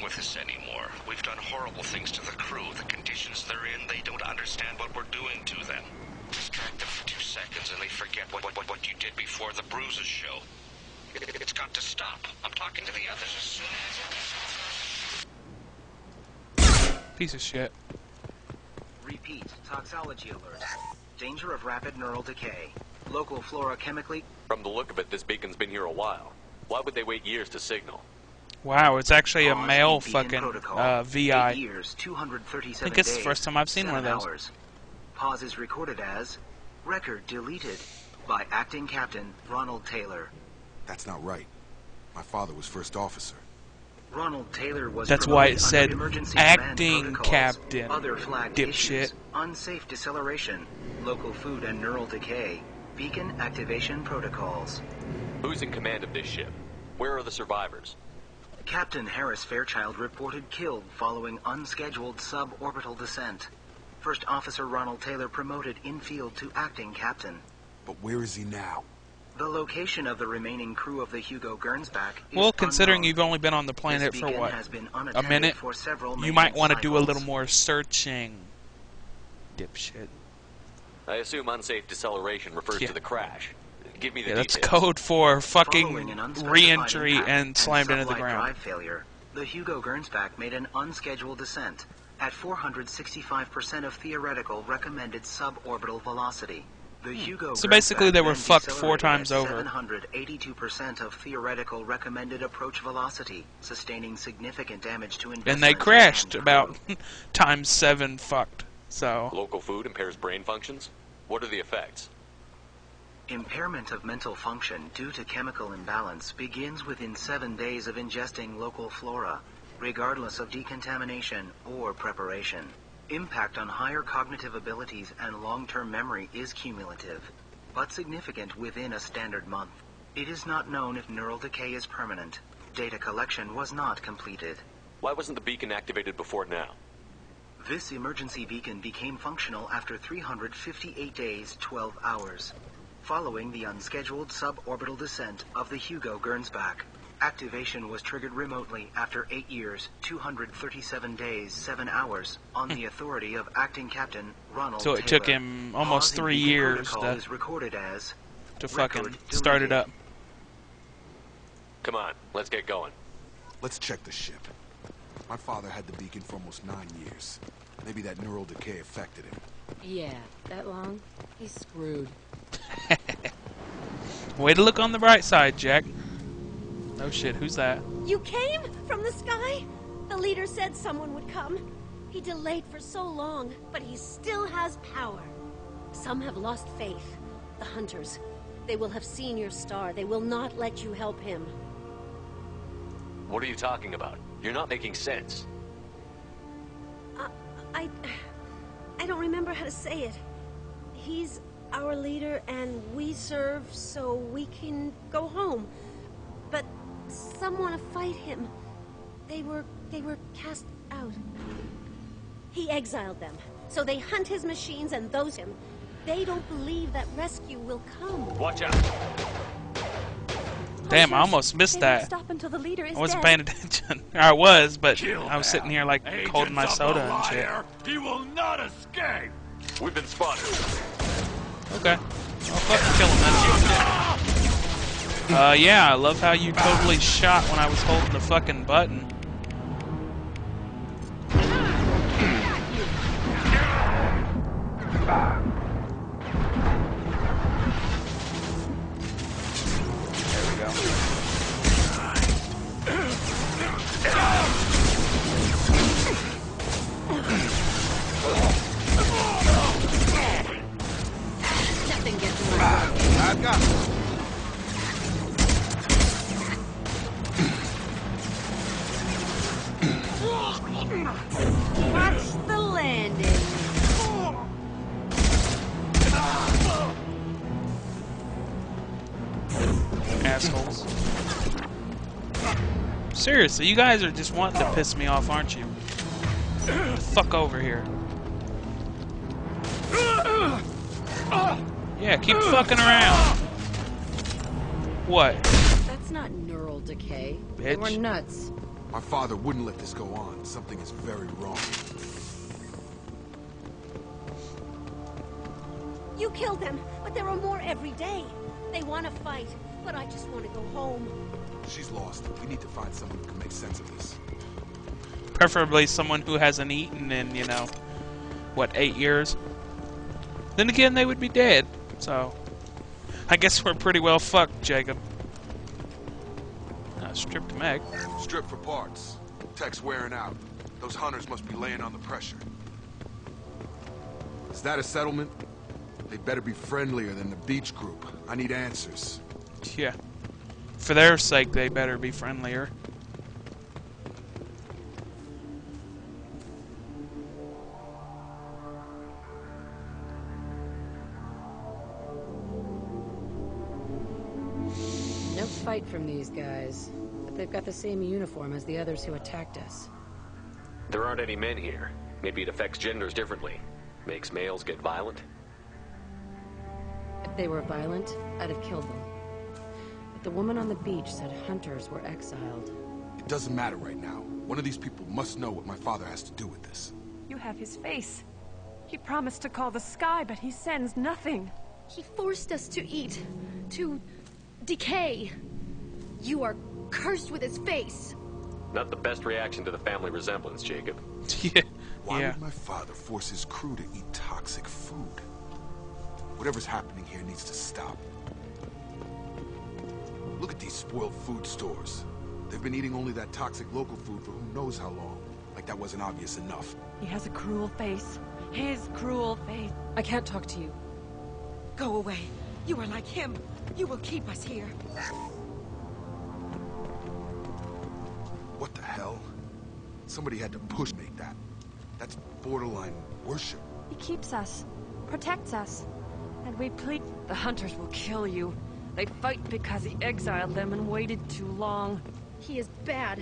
with us anymore. We've done horrible things to the crew. The conditions they're in, they don't understand what we're doing to them. Distract them for 2 seconds and they forget what you did before the bruises show. It's got to stop. I'm talking to the others as soon as... Piece of shit. Repeat, toxology alert. Danger of rapid neural decay. Local flora chemically... From the look of it, this beacon's been here a while. Why would they wait years to signal? Wow, it's actually a Pause male beacon fucking protocol. VI. 8 years, 237 I think it's the days, first time I've seen one of 7 those. hours. Pause is recorded as record deleted by acting captain Ronald Taylor. That's not right. My father was first officer. Ronald Taylor was That's why it promoted said under emergency acting command protocols, captain, other flagged dipshit. issues, unsafe deceleration, local food and neural decay, beacon activation protocols. Who's in command of this ship? Where are the survivors? Captain Harris Fairchild reported killed following unscheduled suborbital descent. First Officer Ronald Taylor promoted in-field to acting captain. But where is he now? The location of the remaining crew of the Hugo Gernsback is Well, considering unknown. you've only been on the planet This for beacon what? has been A unattended minute? for several You might maintenance want to do a cycles. little more searching. Dipshit. I assume unsafe deceleration refers Yeah. to the crash. Give me the Yeah, that's details. code for Following fucking an unspecified re-entry impact and slammed into the sublight ground. drive failure, the Hugo Gernsback made an unscheduled descent at 465% of theoretical recommended suborbital velocity. The Hugo So basically Gernsback they were then fucked 4 decelerated times at over. 782% of theoretical recommended approach velocity, sustaining significant damage to And investment they crashed and about crew. times 7 fucked. So, Local food impairs brain functions? What are the effects? Impairment of mental function due to chemical imbalance begins within 7 days of ingesting local flora, regardless of decontamination or preparation. Impact on higher cognitive abilities and long-term memory is cumulative, but significant within a standard month. It is not known if neural decay is permanent. Data collection was not completed. Why wasn't the beacon activated before now? This emergency beacon became functional after 358 days, 12 hours. Following the unscheduled suborbital descent of the Hugo Gernsback, activation was triggered remotely after 8 years, 237 days, 7 hours, on the authority of acting captain Ronald so Taylor. it took him almost Pause in 3 beacon years protocol is recorded as to fucking record start it deleted. up. Come on, let's get going. Let's check the ship. My father had the beacon for almost 9 years. Maybe that neural decay affected him. Yeah, that long? He's screwed. Way to look on the bright side, Jack. Oh shit, who's that? You came from the sky? The leader said someone would come. He delayed for so long, but he still has power. Some have lost faith. The hunters. They will have seen your star. They will not let you help him. What are you talking about? You're not making sense. I don't remember how to say it. He's our leader and we serve so we can go home. But some want to fight him. They were cast out. He exiled them. So they hunt his machines and those him. They don't believe that rescue will come. Watch out! Damn, I almost missed They won't that. stop until the leader is I wasn't dead. paying attention. I was, but Kill I was sitting them. here like holding my Agents of soda the and shit. liar. He will not escape. We've been spotted. Okay. I'll fucking kill him then. Yeah, I love how you totally shot when I was holding the fucking button. There we go. Nothing gets in my way. I've got it. Watch the landing. Assholes. Seriously, you guys are just wanting to piss me off, aren't you? Get the fuck over here. Yeah, keep fucking around. What? That's not neural decay. They Bitch. were nuts. My father wouldn't let this go on. Something is very wrong. You killed them, but there are more every day. They want to fight, but I just want to go home. She's lost. We need to find someone who can make sense of this. Preferably someone who hasn't eaten in, you know, what, 8 years? Then again, they would be dead, so... I guess we're pretty well fucked, Jacob. Stripped Meg. Strip for parts. Tech's wearing out. Those hunters must be laying on the pressure. Is that a settlement? They better be friendlier than the beach group. I need answers. Yeah. For their sake, they better be friendlier. No fight from these guys. But they've got the same uniform as the others who attacked us. There aren't any men here. Maybe it affects genders differently. Makes males get violent. If they were violent, I'd have killed them. But the woman on the beach said hunters were exiled. It doesn't matter right now. One of these people must know what my father has to do with this. You have his face. He promised to call the sky, but he sends nothing. He forced us to eat, to decay. You are cursed with his face. Not the best reaction to the family resemblance, Jacob. Yeah. Why would my father force his crew to eat toxic food? Whatever's happening here needs to stop. Look at these spoiled food stores. They've been eating only that toxic local food for who knows how long. Like that wasn't obvious enough. He has a cruel face. His cruel face. I can't talk to you. Go away. You are like him. You will keep us here. What the hell? Somebody had to push make that. That's borderline worship. He keeps us, protects us, and we plead. The hunters will kill you. They fight because he exiled them and waited too long. He is bad.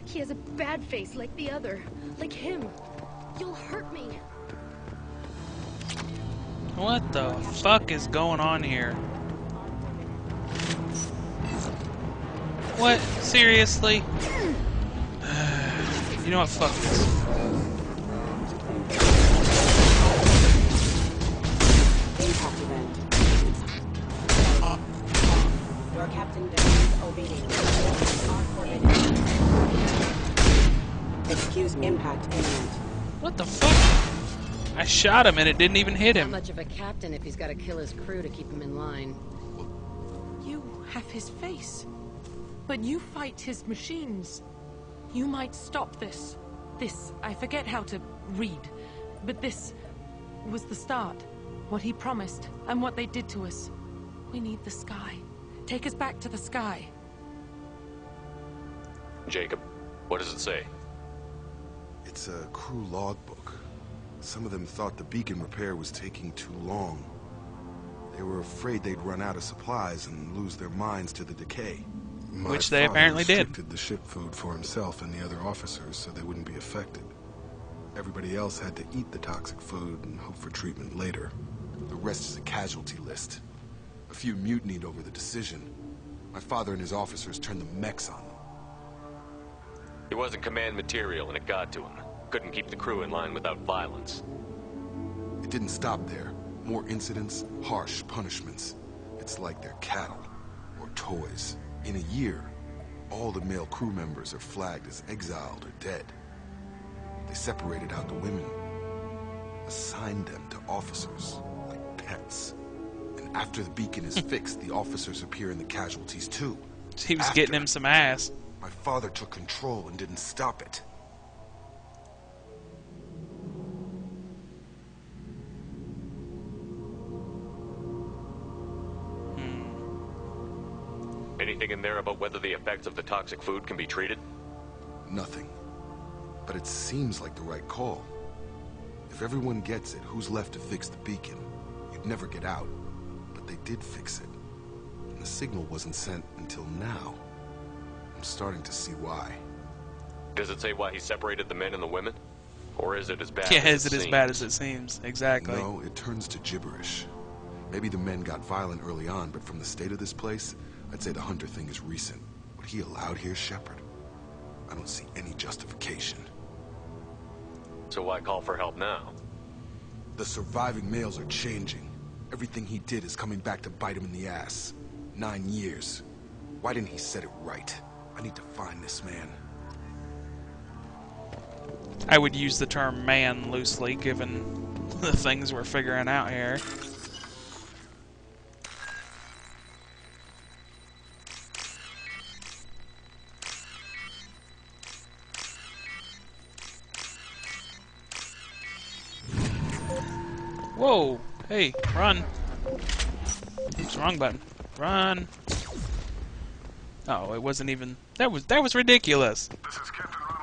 He has a bad face like the other. Like him. You'll hurt me. What the fuck is going on here? What? Seriously? You know what? Fuck this. Impact event. Your captain demands obedience. Excuse impact imminent. What the fuck? I shot him and it didn't even hit Not him. much of a captain if he's got to kill his crew to keep him in line. You have his face. But you fight his machines. You might stop this. This, I forget how to read. But this was the start. What he promised, and what they did to us. We need the sky. Take us back to the sky. Jacob, what does it say? It's a crew logbook. Some of them thought the beacon repair was taking too long. They were afraid they'd run out of supplies and lose their minds to the decay. Which they apparently did. Restricted the ship food for himself and the other officers so they wouldn't be affected. Everybody else had to eat the toxic food and hope for treatment later. The rest is a casualty list. A few mutinied over the decision. My father and his officers turned the mechs on them. He wasn't command material and it got to him. Couldn't keep the crew in line without violence. It didn't stop there. More incidents, harsh punishments. It's like they're cattle or toys. In a year, all the male crew members are flagged as exiled or dead. They separated out the women, assigned them to officers, like pets. And after the beacon is fixed, the officers appear in the casualties too. He was getting him some ass. My father took control and didn't stop it. Anything in there about whether the effects of the toxic food can be treated? Nothing. But it seems like the right call. If everyone gets it, who's left to fix the beacon? You'd never get out. But they did fix it. And the signal wasn't sent until now. I'm starting to see why. Does it say why he separated the men and the women? Or is it as bad Yeah, as is it it as seems? bad as it seems? Exactly. No, it turns to gibberish. Maybe the men got violent early on, but from the state of this place, I'd say the hunter thing is recent. What he allowed here, Shepard? I don't see any justification. So why call for help now? The surviving males are changing. Everything he did is coming back to bite him in the ass. 9 years. Why didn't he set it right? I need to find this man. I would use the term man loosely, given the things we're figuring out here. Whoa! Hey, run! It's the wrong button. Run! Oh, it wasn't even. That was ridiculous. This is Captain Ronald